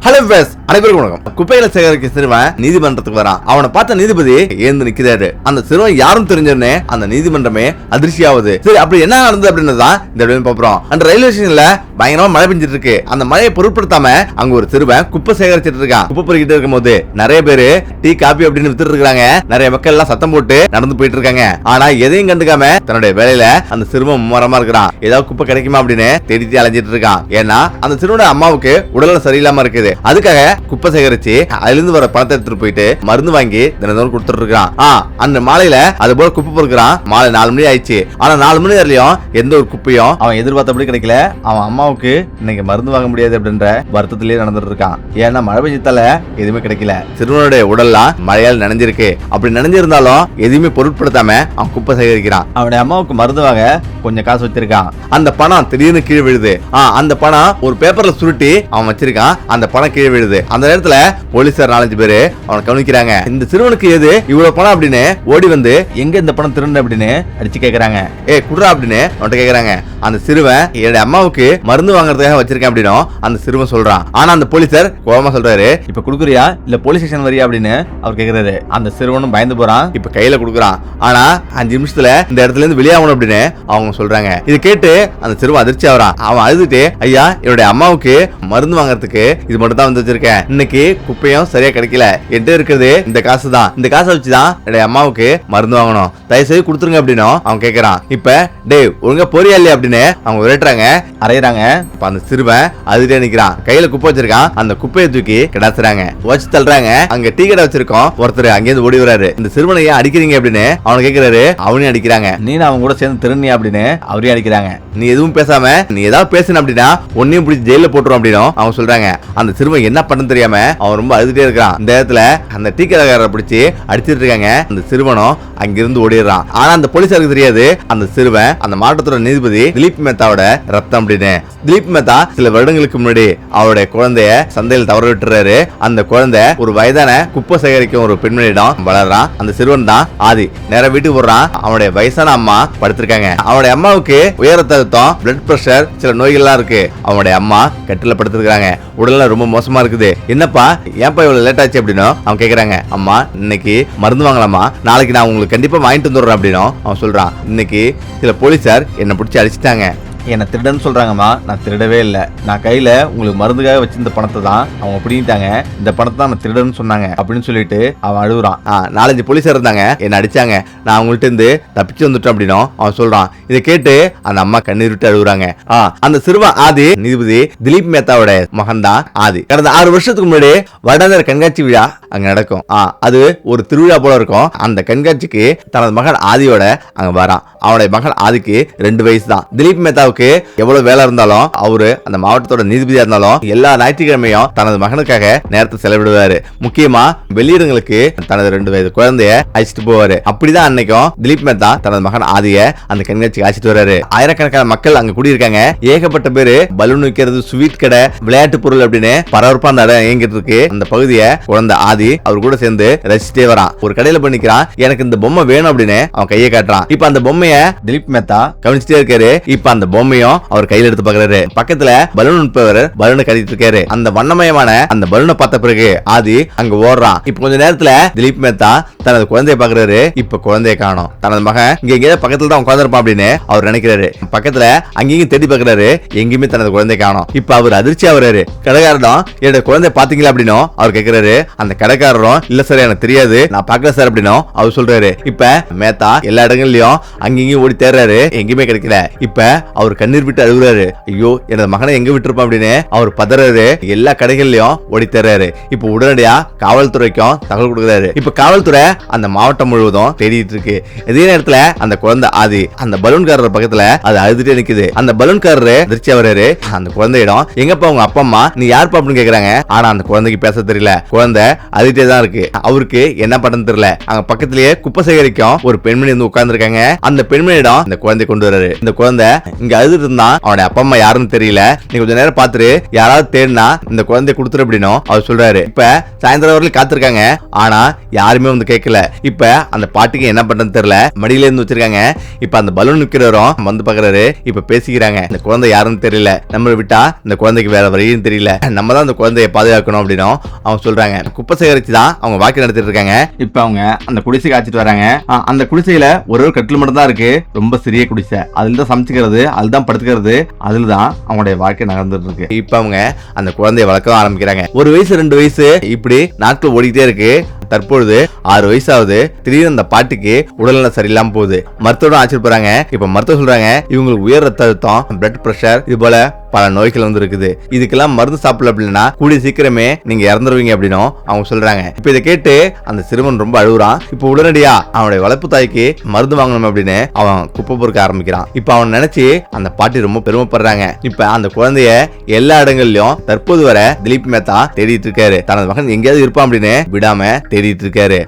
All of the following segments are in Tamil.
ஹலோ ஃப்ரெண்ட்ஸ், அனைவருக்கும் வணக்கம். குப்பைகளை சேகரிக்க சிறுவன் நீதிமன்றத்துக்கு வரான். அவனை பார்த்த நீதிபதி ஏந்து நிக்கிறாரு. அந்த சிறுவன் யாரும் தெரிஞ்சோடனே அந்த நீதிமன்றமே அதிர்ச்சியாவது. சரி, அப்படி என்ன நடந்தது அப்படின்னு தான் இந்த வீடியோ பாக்குறோம். அந்த ரயில்வே ஸ்டேஷன்ல பயங்கரமா மழை பெஞ்சிட்டு இருக்கு. அந்த மழையை பொருட்படுத்தாம அங்க ஒரு சிறுவன் குப்பை சேகரிச்சிட்டு இருக்கான். குப்பை பொறுக்கிட்டு இருக்கும் போது நிறைய பேரு டீ காபி அப்படின்னு வித்துட்டு இருக்காங்க. நிறைய மக்கள் எல்லாம் சத்தம் போட்டு நடந்து போயிட்டு இருக்காங்க. ஆனா எதையும் கண்டுக்காம தன்னுடைய வேலையில அந்த சிறுவன் மும்மரமா இருக்கிறான். ஏதாவது குப்பை கிடைக்குமா அப்படின்னு தேடி அலைஞ்சிட்டு இருக்கான். ஏன்னா அந்த சிறுவனோட அம்மாவுக்கு உடல்நலம் சரியில்லாம இருக்குது. அதுக்காக குப்பை சேகரிச்சு அதிலிருந்து வர பணத்தை எடுத்துட்டு போயிட்டு மருந்து வாங்கி தினந்தோறும் கொடுத்துட்டு இருக்கான். அந்த மாலையில அது போல குப்பை பொறுக்கிறான். மாலை 4 மணி ஆயிடுச்சு. ஆனா 4 மணி வரையிலும் எந்த ஒரு குப்பையும் அவன் எதிர்பார்த்தபடி கிடைக்கல. அவன் அம்மாவுக்கு இன்னைக்கு மருந்து வாங்க முடியாது அப்படின்ற வருத்தத்திலேயே நடந்துட்டு இருக்கான். ஏன்னா மழை பெஞ்சதால எதுவுமே கிடைக்கல. சிறுவனுடைய உடல்லாம் மழையால் நனைஞ்சிருக்கு. அப்படி நனைஞ்சிருந்தாலும் எதுவுமே பொருட்படுத்தாம அவன் குப்பை சேகரிக்கிறான். அவனுடைய அம்மாவுக்கு மருந்து வாங்க கொஞ்சம் காசு வச்சிருக்கான். அந்த பணம் திடீர்னு கீழே விழுது. அந்த பணம் ஒரு பேப்பர்ல சுருட்டி அவன் வச்சிருக்கான். அந்த பணம் கீழே விழுது. அந்த நேரத்துல போலீசார் 4-5 பேரு அவனை கவனிக்கிறாங்க. இந்த சிறுவனுக்கு எது இவ்வளவு பணம் அப்படின்னு ஓடி வந்து எங்க இந்த பணம் திருண்டு அப்படின்னு அடிச்சு கேக்குறாங்க. குடுறா அப்படின்னு அவன்கிட்ட கேக்குறாங்க. அந்த சிறுவன் என்னுடைய அம்மாவுக்கு மருந்து வாங்குறதுக்காக வச்சிருக்கேன் அப்படின்னு அந்த சிறுவன் சொல்றான். ஆனா அந்த போலீசார் கோபமா சொல்றாரு, இப்ப குடுக்குறியா இல்ல போலீஸ் ஸ்டேஷன் வரியா அப்படின்னு அவர் கேக்குறாரு. அந்த சிறுவனும் பயந்து போறான். இப்ப கையில குடுக்குறான். ஆனா 5 நிமிஷத்துல இந்த இடத்துல இருந்து வெளியாகணும் அப்படின்னு அவங்க சொல்றாங்க. இது கேட்டு அந்த சிறுவன் அதிர்ச்சி ஆகிறான். அவன் அழுதுட்டு, ஐயா என்னுடைய அம்மாவுக்கு மருந்து வாங்குறதுக்கு இது மட்டும் தான் வந்து வச்சிருக்கேன். இன்னைக்கு குப்பையும் சரியா கிடைக்கல. என்கிட்ட இருக்கிறது இந்த காசு தான். இந்த காசை வச்சுதான் என்னுடைய அம்மாவுக்கு மருந்து வாங்கணும். தயவு செய்து கொடுத்துருங்க அப்படின்னு அவன் கேட்கறான். இப்ப டேய் ஒழுங்கா போறியா இல்லையா அப்படின்னு அவங்க விரட்டுறாங்க, அரையறாங்க. அந்த சிறுவன் அதுட்டே நிக்கிறான். கையில குப்பை வச்சிருக்கான். அந்த குப்பையை தூக்கி கிடாசுறாங்க, வச்சு தள்ளுறாங்க. அங்க டீ கடை வச்சிருக்கோம். ஒருத்தர் அங்கேயிருந்து ஓடி வராரு. இந்த சிறுவனை ஏன் அடிக்கிறீங்க அப்படின்னு அவனை கேட்கிறாரு. அவனையும் அடிக்கிறாங்க. நீ அவன் கூட சேர்ந்து திருநீ அப்படின்னு அவரையும் அடிக்கிறாங்க. நீ எதுவும் பேசாம நீ ஏதாவது பேசுன அப்படின்னா உன்னையும் பிடிச்சி ஜெயில போட்டுரும் அப்படின்னு அவங்க சொல்றாங்க. அந்த சிறுவன் என்ன பண்ணு தெரியாம அவன் ரொம்ப அழுதுட்டே இருக்கான். இந்த இடத்துல அந்த டீ கடைக்காரரை பிடிச்சி அடிச்சிட்டு இருக்காங்க. அந்த சிறுவனும் அங்கிருந்து ஓடிடுறான். ஆனா அந்த போலீசாருக்கு தெரியாது அந்த சிறுவன் அந்த மாவட்டத்தோட நீதிபதி திலீப் மேத்தாவோட ரத்தம் அப்படின்னு. திலீப் மேத்தா சில வருடங்களுக்கு முன்னாடி அவருடைய குழந்தைய சந்தையில் தவற விட்டுறாரு. அந்த குழந்தை ஒரு வயதான குப்பை சேகரிக்கும் ஒரு பெண்மணியிடம் வளர்றான். அந்த சிறுவன் தான் ஆதி. நேர வீட்டுக்கு போடுறான். அவனுடைய வயசான அம்மா படுத்திருக்காங்க. அவனுடைய அம்மாவுக்கு உயர் ரத்த அழுத்தம், பிளட் பிரஷர், சில நோய்கள்லாம் இருக்கு. அவனுடைய அம்மா கட்டில படுத்திருக்காங்க. உடல்ல ரொம்ப மோசமா இருக்குது. என்னப்பா ஏன்பா இவ்வளவு லேட் ஆச்சு அப்படின்னு அவன் கேக்குறாங்க. அம்மா இன்னைக்கு மருந்து வாங்கலாமா, நாளைக்கு நான் உங்களுக்கு கண்டிப்பா வாங்கிட்டு வந்துடுறேன் அப்படின்னு அவன் சொல்றான். இன்னைக்கு சில போலீசார் என்ன பிடிச்சி அடிச்சிட்டாங்க. என்ன திருடன்னு சொல்றாங்கம்மா. நான் திருடவே இல்லை. நான் கையில உங்களுக்கு மருந்துக்காக வச்சிருந்த பணத்தை தான் அவங்க பிடிங்கிட்டாங்க. இந்த பணத்தை தான் நான் திருடன்னு சொன்னாங்க அப்படின்னு சொல்லிட்டு அவன் அழுகுறான். 4-5 போலீஸார் இருந்தாங்க, என்ன அடிச்சாங்க. நான் அவங்கள்ட்ட இருந்து தப்பிச்சு வந்துட்டேன் அப்படின்னு அவன் சொல்றான். இதை கேட்டு அந்த அம்மா கண்ணீர் விட்டு அழுகுறாங்க. அந்த சிறுவன் ஆதி நீதிபதி திலீப் மேத்தாவோட மகன் தான் ஆதி. கடந்த 6 வருஷத்துக்கு முன்னாடி வருடாந்திர கண்காட்சி விழா அங்க நடக்கும். அது ஒரு திருவிழா போல இருக்கும். அந்த கண்காட்சிக்கு தனது மகன் ஆதியோட அங்க வரான். அவனுடைய மகன் ஆதிக்கு 2 வயசு தான். திலீப் மேத்தாவுக்கு எவ்வளவு வேலை இருந்தாலும் அவரு அந்த மாவட்டத்தோட நீதிபதியா இருந்தாலும் எல்லா ஞாயிற்றுக்கிழமையும் தனது மகனுக்காக நேரத்தை செலவிடுவாரு. முக்கியமா வெளியிடங்களுக்கு தனது 2 வயது குழந்தைய அழைச்சிட்டு போவாரு. அப்படிதான் அன்னைக்கும் திலீப் மேத்தா தனது மகன் ஆதிய அந்த கண்காட்சிக்கு அழைச்சிட்டு வர்றாரு. ஆயிரக்கணக்கான மக்கள் அங்க கூடியிருக்காங்க. ஏகப்பட்ட பேரு பலூன் விற்கிறது, ஸ்வீட் கடை, விளையாட்டு பொருள் அப்படின்னு பரபரப்பா அந்த இடம் இயங்கிட்டு இருக்கு. அந்த பகுதியை குழந்தை ஆதி அவர் கூட சேர்ந்து ரசிச்சுட்டே வரான். ஒரு கடையில பண்ணிக்கிறான். எனக்கு இந்த பொம்மை வேணும் அப்படின்னு அவன் கையை காட்டுறான். இப்ப அந்த பொம்மைய திலீப் மேத்தா கவனிச்சுட்டே இருக்காரு. இப்ப அந்த பொம்மையும் அவர் கையில எடுத்து பாக்குறாரு. பக்கத்துல பலூன் விற்பவர் பலூனை கட்டிட்டு இருக்காரு. அந்த வண்ணமயமான அந்த பலூனை பார்த்த பிறகு ஆதி அங்க ஓடுறான். இப்ப கொஞ்ச நேரத்துல திலீப் மேத்தா தனது குழந்தைய பாக்குறாரு. இப்ப குழந்தைய காணோம். தனது மகன் இங்க எங்கேயாவது பக்கத்துல தான் உட்கார்ந்திருப்பான் அப்படின்னு அவர் நினைக்கிறாரு. பக்கத்துல அங்கேயும் தேடி பாக்குறாரு. எங்கேயுமே தனது குழந்தைய காணோம். இப்ப அவர் அதிர்ச்சி ஆகுறாரு. கடைக்காரரும் என்னோட குழந்தைய பாத்தீங்களா அப்படின்னு அவர் கேட்கிறாரு. அந்த கடைக்காரரும் இல்ல சார் எனக்கு தெரியாது, நான் பாக்கல சார் அப்படின்னு அவர் சொல்றாரு. இப்ப மேத்தா எல்லா இடங்கள்லயும் அங்கேயும் ஓடி தேடுறாரு. எங்கேயுமே கிடைக்கல. இப்ப அவர் கண்ணீர் விட்டு அழுகுறாரு. ஐயோ எனது மகனை எங்க விட்டுருப்பான் அப்படின்னு அவர் பதறாரு. எல்லா கடைகள்லயும் ஓடி தர்றாரு. இப்ப உடனடியா காவல்துறைக்கும் தகவல் கொடுக்குறாரு. இப்ப காவல்துறை அந்த மாவட்டம் முழுவதும் தேடிட்டு இருக்கு. இதே நேரத்துல அந்த குழந்தை ஆதி அந்த பலூன்காரர் பக்கத்துல அது அழுதுட்டே நிக்குது. அந்த பலூன்காரரு அதிர்ச்சி வர்றாரு. அந்த குழந்தையிடம் எங்கப்பா உங்க அப்பா அம்மா, நீ யாருப்பா அப்படின்னு கேக்குறாங்க. ஆனா அந்த குழந்தைக்கு பேச தெரியல. குழந்தை அழுதுட்டே தான் இருக்கு. அவருக்கு என்ன பண்ணு தெரியல. அங்க பக்கத்திலேயே குப்பை சேகரிக்கும் ஒரு பெண்மணி வந்து உட்கார்ந்து இருக்காங்க. அந்த பெண்மணியிடம் இந்த குழந்தை கொண்டு வர்றாரு. இந்த குழந்தை இங்க அழுதுட்டு இருந்தான். அவனுடைய அப்பா அம்மா யாருன்னு தெரியல, நீ கொஞ்ச நேரம் பாத்துரு, யாராவது தேடினா இந்த குழந்தைய கொடுத்துரு அப்படின்னு அவர் சொல்றாரு. இப்ப சாயந்தரம் வரைக்கும் காத்திருக்காங்க, ஆனா யாருமே வந்து கேட்கல. இப்ப அந்த பாட்டிக்கு என்ன பண்றதுன்னு தெரியல, மடியில இருந்து வச்சிருக்காங்க. இப்ப அந்த பலூன் விக்கிறவரும் வந்து பாக்குறாரு. இப்ப பேசிக்கிறாங்க, இந்த குழந்தை யாருன்னு தெரியல, நம்ம விட்டா இந்த குழந்தைக்கு வேற வழியும் தெரியல, நம்ம தான் அந்த குழந்தைய பாதுகாக்கணும் அப்படின்னு அவங்க சொல்றாங்க. குப்பை சேகரிச்சு தான் அவங்க வாக்கு நடத்திட்டு இருக்காங்க. இப்ப அவங்க அந்த குடிசை காய்ச்சிட்டு வராங்க. அந்த குடிசையில ஒரு கட்டில் மட்டும் தான் இருக்கு, ரொம்ப சிறிய குடிசை. அதுல தான் சமைச்சுக்கிறது, அதுதான் படுத்துக்கிறது, அதுல தான் அவங்களுடைய வாழ்க்கை நகர்ந்துட்டு இருக்கு. இப்ப அவங்க அந்த குழந்தைய வளர்க்க ஆரம்பிக்கிறாங்க. 1 வயசு 2 வயசு இப்படி நாட்கள் ஓடிக்கிட்டே இருக்கு. தற்பொழுது 6 வயசாவது. திடீர்னு அந்த பாட்டிக்கு உடல்நலம் சரியில்லாம போகுது. மருத்துவம் ஆச்சரியப்படுறாங்க. இப்ப மருத்துவம் சொல்றாங்க, இவங்களுக்கு உயர் ரத்த அழுத்தம், பிளட் பிரஷர், இது போல பல நோய்கள் வந்து இருக்குது. இதுக்கெல்லாம் மருந்து சாப்பிடல அப்படின்னா கூடிய சீக்கிரமே நீங்க இறந்துருவீங்க அப்படின்னு அவங்க சொல்றாங்க. இப்ப இதை கேட்டு அந்த சிறுவன் ரொம்ப அழுகுறான். இப்ப உடனடியா அவனுடைய வளர்ப்பு தாய்க்கு மருந்து வாங்கணும் அப்படின்னு அவன் குப்பை பொறுக்க ஆரம்பிக்கிறான். இப்ப அவன் நினைச்சு அந்த பாட்டி ரொம்ப பெருமைப்படுறாங்க. இப்ப அந்த குழந்தைய எல்லா இடங்கள்லயும் தற்போது வர திலீப் மேத்தா தேடிட்டு இருக்காரு. தனது மகன் எங்கேயாவது இருப்பான் அப்படின்னு விடாம தேடிட்டு இருக்காரு.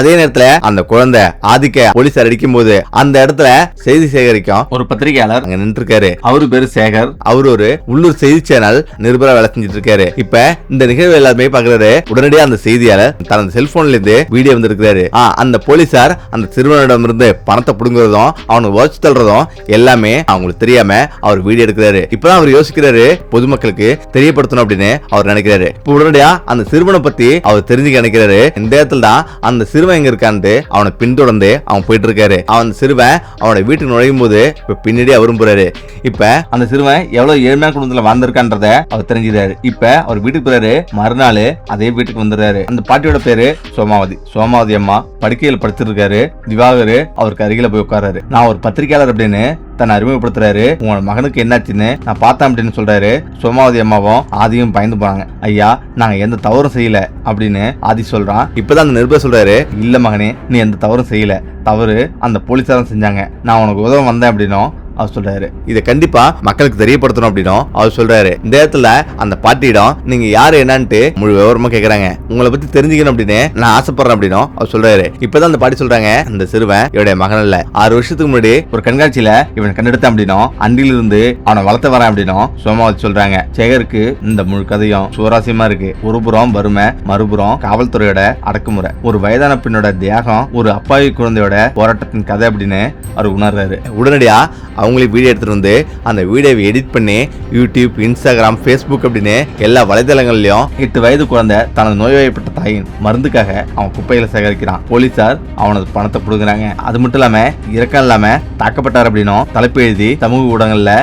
அதே நேரத்துல அந்த குழந்தை ஆதிக்க போலீசார் அடிக்கும் போது அந்த இடத்துல செய்தி சேகரிக்கும் ஒரு பத்திரிகையாளர் அங்க நின்று இருக்காரு. அவரு பேரு சேகர். அவரு உள்ளூர் செய்தி சேனல் நிருபரா வேலை செஞ்சுட்டு இருக்காரு. இப்ப இந்த நிகழ்வு எல்லாருமே பாக்குறாரு. உடனடியா அந்த செய்தியாளர் தனது செல்போன்ல இருந்து வீடியோ வந்து இருக்கிறாரு. அந்த போலீசார் அந்த சிறுவனிடம் இருந்து பணத்தை புடுங்குறதும் அவனுக்கு வச்சு தள்ளுறதும் எல்லாமே அவங்களுக்கு தெரியாம அவர் வீடியோ எடுக்கிறாரு. இப்பதான் அவர் யோசிக்கிறாரு, பொதுமக்களுக்கு தெரியப்படுத்தணும் அப்படின்னு அவர் நினைக்கிறாரு. இப்ப உடனடியா அந்த சிறுவனை பத்தி அவர் தெரிஞ்சுக்க நினைக்கிறாரு. இந்த இடத்துல தான் அந்த சிறுவன் எங்க இருக்கான்னு அவனை பின்தொடர்ந்து அவன் போயிட்டு இருக்காரு. அவன் சிறுவன் அவனோட வீட்டுக்கு நுழையும் போது இப்ப பின்னாடி அவரும் போறாரு. இப்ப அந்த சிறுவன் எவ்வளவு ஏழ்மையான குடும்பத்துல வாழ்ந்திருக்கான்றத அவர் தெரிஞ்சுக்கிறாரு. இப்ப அவர் வீட்டுக்கு போறாரு. மறுநாள் அதே வீட்டுக்கு வந்துடுறாரு. அந்த பாட்டியோட பேரு சோமாவதி. சோமாவதி அம்மா படுக்கையில் படுத்துட்டு இருக்காரு. திவாகர் அவருக்கு அருகில போய் உட்காராரு. நான் ஒரு பத்திரிகையாளர் அப்படின்னு தன்னை அறிமுகப்படுத்துறாரு. உங்களோட மகனுக்கு என்னாச்சுன்னு நான் பார்த்தேன் அப்படின்னு சொல்றாரு. சோமாவதி அம்மாவும் ஆதியும் பயந்து போறாங்க. ஐயா, நாங்க எந்த தவறும் செய்யல அப்படின்னு ஆதி சொல்றான். இப்பதான் அந்த நிருபர் சொல்றாரு, இல்ல மகனே, நீ எந்த தவறும் செய்யல, தவறு அந்த போலீஸாரும் செஞ்சாங்க, நான் உனக்கு உதவ வந்தேன் அப்படின்னும் அவர் சொல்றாரு. இதை கண்டிப்பா மக்களுக்கு தெரியப்படுத்தணும் அப்படின்னும் அவர் சொல்றாரு. இந்த இடத்துல அந்த பாட்டியிடம் நீங்க யாரு என்னன்ட்டு முழு விவரமா கேக்குறாங்க. உங்களை பத்தி தெரிஞ்சுக்கணும் அப்படின்னு நான் ஆசைப்படுறேன் அப்படின்னும் அவர் சொல்றாரு. இப்பதான் அந்த பாட்டி சொல்றாங்க, இந்த சிறுவன் இவருடைய மகன் இல்ல, 6 வருஷத்துக்கு முன்னாடி ஒரு கண்காட்சியில இவன் கண்டெடுத்தான் அப்படின்னும் அண்டில இருந்து அவனை வளர்த்த வரேன் அப்படின்னும் சோமாவதி சொல்றாங்க. சேகருக்கு இந்த முழு கதையும் சுவாரஸ்யமா இருக்கு. ஒரு புறம் வறுமை, மறுபுறம் காவல்துறையோட அடக்குமுறை, ஒரு வயதான பெண்ணோட தியாகம், ஒரு அப்பாவி குழந்தையோட போராட்டத்தின் கதை அப்படின்னு அவர் உணர்றாரு. உடனடியா அவங்களே வீடியோ எடுத்துட்டு வந்து அந்த வீடியோவை எடிட் பண்ணி யூடியூப், இன்ஸ்டாகிராம், ஃபேஸ்புக் அப்படின்னு எல்லா வலைதளங்கள்லயும் 8 வயது குழந்தை தனது நோய்வாய்ப்பட்ட தாயின் மருந்துக்காக அவன் குப்பையில சேகரிக்கிறான். போலீசார் அவனது பணத்தை புடுங்குறாங்க. அது மட்டும் இல்லாம இறக்கம் இல்லாம தாக்கப்பட்டார் அப்படின்னும் தலைப்பு எழுதி சமூக ஊடகங்கள்ல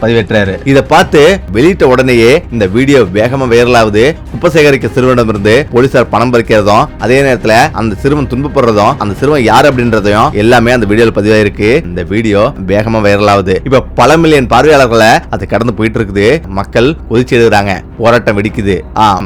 பதிவேற்றாரு. இதை பார்த்து வெளியிட்ட உடனேயே இந்த வீடியோ வேகமா வைரலாகுது. குப்பை சேகரிக்க சிறுவனிடம் இருந்து போலீசார் பணம் பறிக்கிறதும், அதே நேரத்துல அந்த சிறுவன் துன்பப்படுறதும், அந்த சிறுவன் யார் அப்படின்றதையும் எல்லாமே அந்த வீடியோல பதிவாயிருக்கு. இந்த வீடியோ வேகமா வைரலாகுது. இப்ப பல மில்லியன் பார்வையாளர்களை அது கடந்து போயிட்டு இருக்குது. மக்கள் கொதிச்சு எழுதுறாங்க, போராட்டம் வெடிக்குது.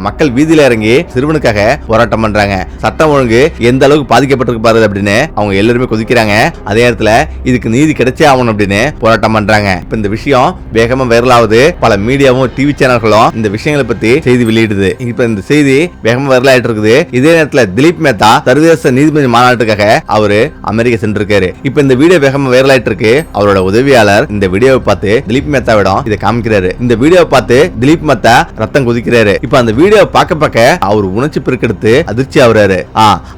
மக்கள் வீதியில இறங்கி சிறுவனுக்காக போராட்டம் பண்றாங்க. சட்டம் ஒழுங்கு எந்த அளவுக்கு பாதிக்கப்பட்டிருக்கு பாருது அப்படின்னு அவங்க எல்லாருமே கொதிக்கிறாங்க. அதே நேரத்துல இதுக்கு நீதி கிடைச்சே ஆகணும் அப்படின்னு போராட்டம் பண்றாங்க. இப்ப இந்த விஷயம் வேகமா வைரலாகுது. பல மீடியாவும் டிவி சேனல்களும் இந்த விஷயங்களை பத்தி செய்தி வெளியிடுது. இப்ப இந்த செய்தி வேகமா வைரலாயிட்டு இருக்குது. இதே நேரத்துல திலீப் மேத்தா சர்வதேச நீதிபதி மாநாட்டுக்காக அவரு அமெரிக்கா சென்றிருக்காரு. இப்ப இந்த வீடியோ வேகமா வைரலாயிட்டு இருக்கு. அவரோட உதவியாளர் இந்த வீடியோவை பார்த்து திலீப் மேத்தாவிடம் இதை காமிக்கிறாரு. இந்த வீடியோவை பார்த்து திலீப் மேத்தா ரத்தம் கொதிக்கிறாரு. இப்ப அந்த வீடியோவை பார்க்க அவர் உணர்ச்சி பெருக்கெடுத்து அதிர்ச்சி ஆகுறாரு.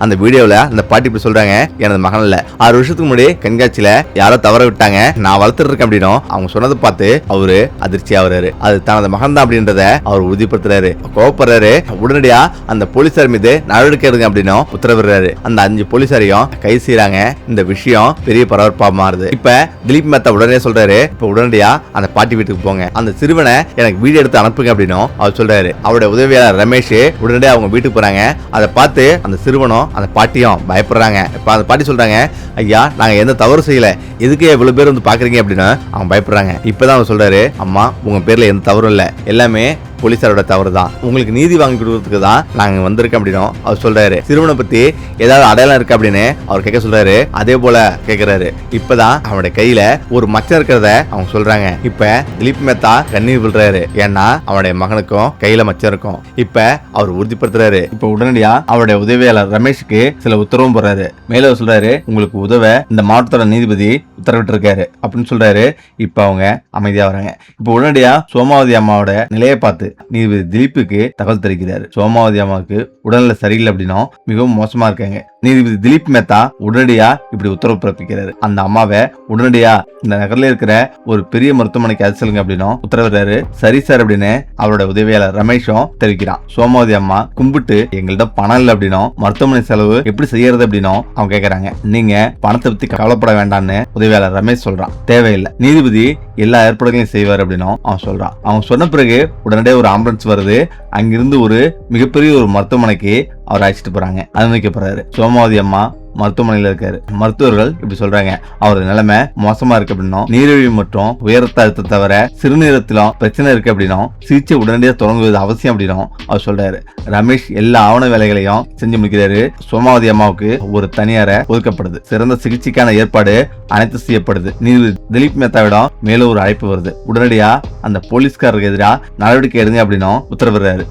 அந்த வீடியோல அந்த பாட்டி இப்படி சொல்றாங்க, எனது மகன் இல்ல, 6 வருஷத்துக்கு முன்னாடி கண்காட்சியில யாரோ தவற விட்டாங்க, நான் வளர்த்துட்டு இருக்கேன் அப்படின்னு அவங்க சொன்னதை பார்த்து அவரு அதிர்ச்சி ஆகுறாரு. அது தனது மகன் தான் அப்படின்றத அவர் உறுதிப்படுத்துறாரு. கோவப்படுறாரு. உடனடியா அந்த போலீசார் மீது நடவடிக்கை எடுங்க அப்படின்னு உத்தரவிடுறாரு. அந்த 5 போலீசாரையும் கைது செய்யறாங்க. இந்த விஷயம் பெரிய பரபரப்பா மாறுது. இப்ப திலீப் மேத்தா உடனே சொல்றாரு, இப்ப உடனடியா அந்த பாட்டி வீட்டுக்கு போங்க, அந்த சிறுவனை எனக்கு வீடியோ எடுத்து அனுப்புங்க அப்படின்னு அவர் சொல்றாரு. அவருடைய உதவியாளர் ரமேஷ் உடனடியா அவங்க வீட்டுக்கு போறாங்க. அதை பார்த்து அந்த சிறுவனும் அந்த பாட்டியும் பயப்படுறாங்க. இப்ப அந்த பாட்டி சொல்றாங்க, ஐயா, நாங்க எந்த தவறு செய்யல, எதுக்கு இவ்வளவு பேர் வந்து பாக்குறீங்க அப்படின்னு அவங்க பயப்படுறாங்க. இப்பதான் அவர் சொல்றாரு, அம்மா, உங்க பேர்ல எந்த தவறும் இல்ல, எல்லாமே போலீசாரோட தவறு தான், உங்களுக்கு நீதி வாங்கி கொடுக்கறதுக்கு தான் நாங்க வந்திருக்கோம் அப்படின்னு அவர் சொல்றாரு. சிறுவனை பத்தி ஏதாவது அடையாளம் இருக்கு அப்படின்னு அவர் கேட்க சொல்றாரு. அதே போல கேக்குறாரு. இப்பதான் அவனுடைய கையில ஒரு மச்சம் இருக்கிறத அவங்க சொல்றாங்க. இப்ப திலீப் மேத்தா கண்ணீர் விடுறாரு. ஏன்னா அவனுடைய மகனுக்கும் கையில மச்சம் இருக்கும். இப்ப அவர் உறுதிப்படுத்துறாரு. இப்ப உடனடியா அவருடைய உதவியாளர் ரமேஷுக்கு சில உத்தரவும் போடுறாரு. மேல சொல்றாரு, உங்களுக்கு உதவ இந்த மாவட்டத்தோட நீதிபதி உத்தரவிட்டு இருக்காரு அப்படின்னு சொல்றாரு. இப்ப அவங்க அமைதியா வராங்க. இப்ப உடனடியா சோமாவதி அம்மாவோட நிலையை பார்த்து நீதிபதி திலீப்புக்கு தகவல் தெரிவிக்கிறாரு. சோமாவதி அம்மாவுக்கு உடல்நிலை சரியில்லை அப்படின்னும் மிகவும் மோசமா இருக்காங்க. நீதிபதி திலீப் மேத்தா உடனடியா இப்படி உத்தரவு பிறப்பிக்கிறாரு. அந்த அம்மாவை உடனடியா இந்த நகர்ல இருக்கிற ஒரு பெரிய மருத்துவமனைக்கு அது செல்லுங்க அப்படின்னும் உத்தரவிடுறாரு. சரி சார் அப்படின்னு அவரோட உதவியாளர் ரமேஷும் தெரிவிக்கிறான். சோமாவதி அம்மா கும்பிட்டு எங்கள்கிட்ட பணம் இல்லை அப்படின்னும் மருத்துவமனை செலவு எப்படி செய்யறது அப்படின்னும் அவங்க கேக்குறாங்க. நீங்க பணத்தை பத்தி கவலைப்பட வேண்டாம்னு உதவியாளர் ரமேஷ் சொல்றான். தேவையில்லை, நீதிபதி எல்லா ஏற்பாடுகளையும் செய்வார் அப்படின்னும் அவன் சொல்றான். அவங்க சொன்ன பிறகு உடனடியே ஒரு ஆம்புலன்ஸ் வருது. அங்கிருந்து ஒரு மிகப்பெரிய ஒரு மருத்துவமனைக்கு அவர் அழைச்சிட்டு போறாங்க. அனுமதிக்கப்படுறாரு. சோமாவதி அம்மா மருத்துவமனையில இருக்காரு. மருத்துவர்கள் இப்படி சொல்றாங்க, அவரது நிலைமை மோசமா இருக்கு அப்படின்னும், நீரிழிவு மற்றும் உயர் ரத்த அழுத்தத்தை தவிர சிறுநீரத்திலும் பிரச்சனை இருக்கு அப்படின்னும், சிகிச்சை உடனடியாக தொடங்குவது அவசியம் அப்படின்னும் அவர் சொல்றாரு. ரமேஷ் எல்லா ஆவண வேலைகளையும் செஞ்சு முடிக்கிறாரு. சோமாவதி அம்மாவுக்கு ஒரு தனியார ஒதுக்கப்படுது. சிறந்த சிகிச்சைக்கான ஏற்பாடு அனைத்து செய்யப்படுது. நீதிபதி திலீப் மேத்தாவிடம் மேலும் ஒரு அழைப்பு வருது. உடனடியா அந்த போலீஸ்காரருக்கு எதிராக நடவடிக்கை எடுங்க அப்படின்னும் உத்தரவிடுறாரு.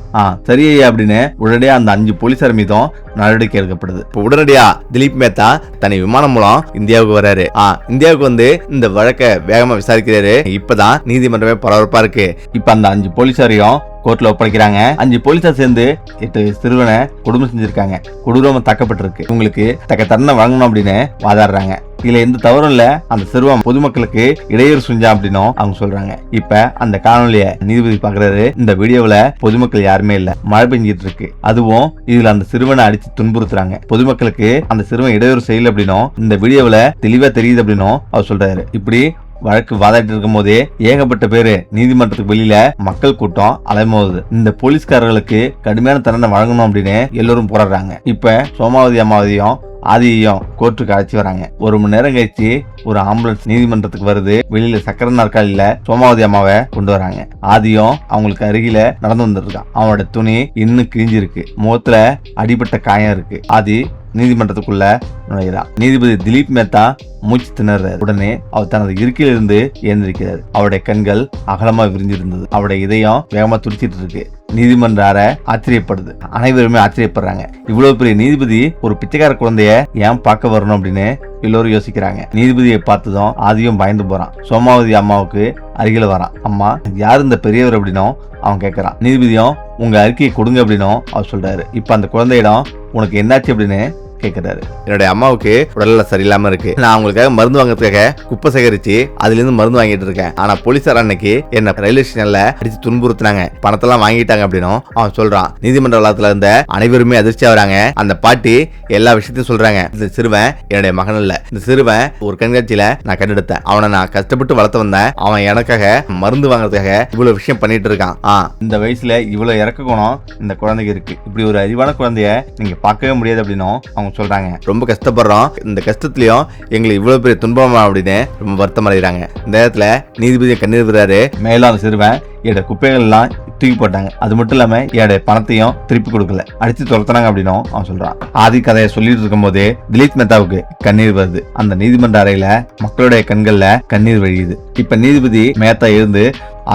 சரி அப்படின்னு உடனடியா அந்த 5 போலீசார் மீதும் நடவடிக்கை எடுக்கப்படுது. உடனடியா திலீப் மேத்தா தனி விமானம் மூலம் இந்தியாவுக்கு வராரு. இந்தியாவுக்கு வந்து இந்த வழக்கை வேகமா விசாரிக்கிறாரு. இப்பதான் நீதிமன்றமே பரபரப்பா இருக்கு. இப்ப அந்த 5 போலீசாரையும் கோர்ட்ல ஒப்படைக்கிறாங்க. 5 போலீசார் சேர்ந்து 8 சிறுவனை கொடுமை செஞ்சிருக்காங்க. கொடூரமா தாக்கப்பட்டிருக்கு. உங்களுக்கு தக்க தண்டனை வழங்கணும் அப்படின்னு வாதாடுறாங்க. இதுல எந்த தவறும் இல்ல, அந்த சிறுவன் பொதுமக்களுக்கு இடையூறு செஞ்சான் அப்படின்னும் அவங்க சொல்றாங்க. இப்ப அந்த காணொலிய நீதிபதி பாக்குறாரு. இந்த வீடியோல பொதுமக்கள் யாருமே இல்ல, மழை பெஞ்சிட்டு இருக்கு. அதுவும் இதுல அந்த சிறுவனை அடிச்சு துன்புறுத்துறாங்க. பொதுமக்களுக்கு அந்த சிறுவன் இடையூறு செய்யல அப்படின்னும் இந்த வீடியோல தெளிவா தெரியுது அப்படின்னும் அவர் சொல்றாரு. இப்படி வழக்கு வாதாடிட்டு இருக்கும் போதே ஏகப்பட்ட பேரு நீதிமன்றத்துக்கு வெளியில மக்கள் கூட்டம் அலைமோதுது. இந்த போலீஸ்காரர்களுக்கு கடுமையான தண்டனை வழங்கணும் அப்படின்னு எல்லோரும் போராடுறாங்க. இப்ப சோமாவதி அம்மாவதியும் ஆதியையும் கோர்ட்டுக்கு அழைச்சி வராங்க. 1 மணி நேரம் கழிச்சு ஒரு ஆம்புலன்ஸ் நீதிமன்றத்துக்கு வருது. வெளியில சக்கர நாற்காலியில சோமாவதி அம்மாவை கொண்டு வராங்க. ஆதியும் அவங்களுக்கு அருகில நடந்து வந்துருக்கான். அவனோட துணி இன்னும் கிழிஞ்சிருக்கு. முகத்துல அடிபட்ட காயம் இருக்கு. ஆதி நீதிமன்றத்துக்குள்ள நுழைகிறார். நீதிபதி திலீப் மேத்தா மூச்சு திணறார். உடனே அவர் தனது இருக்கையிலிருந்து எழுந்திருக்கிறார். அவருடைய கண்கள் அகலமா விரிஞ்சிருந்தது. அவருடைய இதயம் வேகமா துடிச்சிட்டு இருக்கு. நீதிமன்ற அறை ஆச்சரியப்படுது. அனைவருமே ஆச்சரியப்படுறாங்க. இவ்வளவு பெரிய நீதிபதி ஒரு பிச்சைக்கார குழந்தைய ஏன் பார்க்க வரணும் அப்படின்னு எல்லோரும் யோசிக்கிறாங்க. நீதிபதியை பார்த்ததும் ஆதியும் பயந்து போறான். சோமாவதி அம்மாவுக்கு அருகில வரான். அம்மா, யார் இந்த பெரியவர் அப்படின்னும் அவன் கேட்கறான். நீதிபதியும் உங்க அறிக்கையை கொடுங்க அப்படின்னும் அவர் சொல்றாரு. இப்ப அந்த குழந்தையிடம் உனக்கு என்னாச்சு அப்படின்னு கேக்குறாரு. என்னுடைய அம்மாவுக்கு உடல்ல சரியில்லாம இருக்கு. நான் அவங்களுக்காக மருந்து வாங்கறதுக்காக குப்பை சேகரிச்சு அதுல இருந்து மருந்து வாங்கிட்டு இருக்கேன். ஆனா போலீசார் அன்னைக்கு என்ன ரயில்வே ஸ்டேஷன்ல அடிச்சு துன்புறுத்தினாங்க, பணத்தெல்லாம் வாங்கிட்டாங்க அப்படின்னும் அவன் சொல்றான். நீதிமன்ற வளாகத்துல இருந்த அனைவருமே அதிர்ச்சியா வராங்க. அந்த பாட்டி எல்லா விஷயத்தையும் சொல்றாங்க. இந்த சிறுவன் என்னுடைய மகன் இல்ல. இந்த சிறுவன் ஒரு கண்காட்சியில நான் கண்டெடுத்தேன். அவனை நான் கஷ்டப்பட்டு வளர்த்து வந்தேன். அவன் எனக்காக மருந்து வாங்குறதுக்காக இவ்வளவு விஷயம் பண்ணிட்டு இருக்கான். இந்த வயசுல இவ்வளவு இறக்க குணம் இந்த குழந்தைக்கு இருக்கு. இப்படி ஒரு அறிவான குழந்தைய நீங்க பார்க்கவே முடியாது அப்படின்னும் சொல்றாங்க. ரொம்ப கஷ்டப்படுறோம். இந்த கஷ்டத்திலயும் எங்களுக்கு இவ்வளவு பெரிய துன்பமா அப்படின்னு ரொம்ப வருத்தம் அடைகிறாங்க. இந்த நேரத்துல நீதிபதியை கண்ணீர் விடுறாரு. மேலான சிறுவன் என்னோட குப்பைகள் எல்லாம் தூக்கி போட்டாங்க. அது மட்டும் இல்லாம என்னோட பணத்தையும் திருப்பி கொடுக்கல, அடிச்சு துரத்துனாங்க அப்படின்னும் அவன் சொல்றான். ஆதி கதையை சொல்லிட்டு இருக்கும் போதே திலீப் மேத்தாவுக்கு கண்ணீர் வருது. அந்த நீதிமன்ற அறையில மக்களுடைய கண்கள்ல கண்ணீர் வழியுது. இப்ப நீதிபதி மேத்தா இருந்து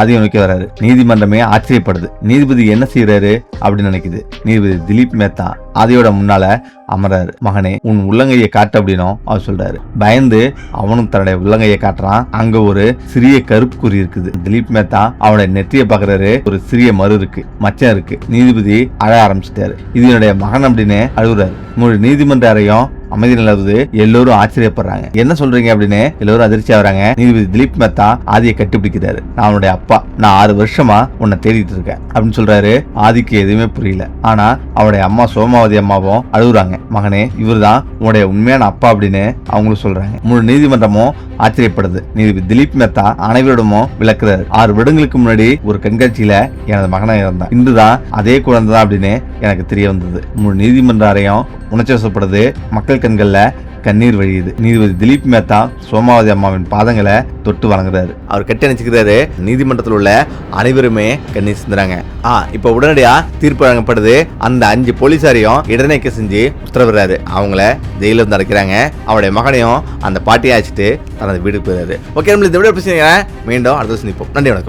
ஆதியை நோக்கி வராரு. நீதிமன்றமே ஆச்சரியப்படுது. நீதிபதி என்ன செய்யறாரு அப்படின்னு நினைக்குது. நீதிபதி திலீப் மேத்தா ஆதியோட முன்னால அமராரு. மகனே, உன் உள்ளங்கையை காட்டு அப்படின்னும் அவர் சொல்றாரு. பயந்து அவனும் தன்னுடைய உள்ளங்கையை காட்டுறான். அங்க ஒரு சிறிய கருப்பு குறி இருக்குது. திலீப் மேத்தா அவனுடைய நெற்றியை பாக்குறாரு. ஒரு சிறிய மறு இருக்கு, மச்சம் இருக்கு. நீதிபதி அழ ஆரம்பிச்சிட்டாரு. இது என்னுடைய மகன் அப்படின்னு அழுகுறாரு. முழு நீதிமன்ற அறையும் அமைதி நிலவுது. எல்லோரும் ஆச்சரியப்படுறாங்க. என்ன சொல்றீங்க அப்படின்னு எல்லோரும் அதிர்ச்சி ஆகுறாங்க. நீதிபதி திலீப் மேத்தா ஆதியை கட்டிப்பிடிக்கிறாரு. நான் அவனுடைய அப்பா, நான் 6 வருஷமா உன்னை தேடிட்டு இருக்கேன் அப்படின்னு சொல்றாரு. ஆதிக்கு எதுவுமே புரியல. ஆனா அவனுடைய அம்மா சோமாவதி அம்மாவும் அழுகுறாங்க. மகனே, இவர்தான் உன்னுடைய உண்மையான அப்பா அப்படின்னு அவங்களும் சொல்றாங்க. முழு நீதிமன்றமும் ஆச்சரியப்படுது. நீதிபதி திலீப் மேத்தா அனைவரிடமும் விளக்குறாரு. 6 வருடங்களுக்கு முன்னாடி ஒரு கண்காட்சியில எனது மகனா இருந்தான். இன்றுதான் அதே குழந்தை தான் அப்படின்னு எனக்கு தெரிய வந்தது. முழு நீதிமன்ற அறையும் உணர்ச்சி வசப்படுது. மக்கள் கண்கள்ல கண்ணீர் வழியுது. நீதிபதி திலீப் மேத்தா சோமாவதி அம்மாவின் பாதங்களை தொட்டு வணங்குறாரு. அவர் கட்டணிச்சுக்கிறாரு. நீதிமன்றத்தில் உள்ள அனைவருமே கண்ணீர் சிந்துறாங்க. இப்ப உடனடியா தீர்ப்பு வழங்கப்படுது. அந்த 5 போலீசாரையும் இடைநீக்கம் செஞ்சு உத்தரவிடுறாரு. அவங்கள ஜெயில இருந்து அடைக்கிறாங்க. அவருடைய மகனையும் அந்த பாட்டியை அழைச்சிட்டு தனது வீட்டுக்கு போயிடுறாரு. ஓகே, நம்மளுக்கு இந்த வீடியோ பிரச்சனை மீண்டும் அடுத்த சந்திப்போம். நன்றி, வணக்கம்.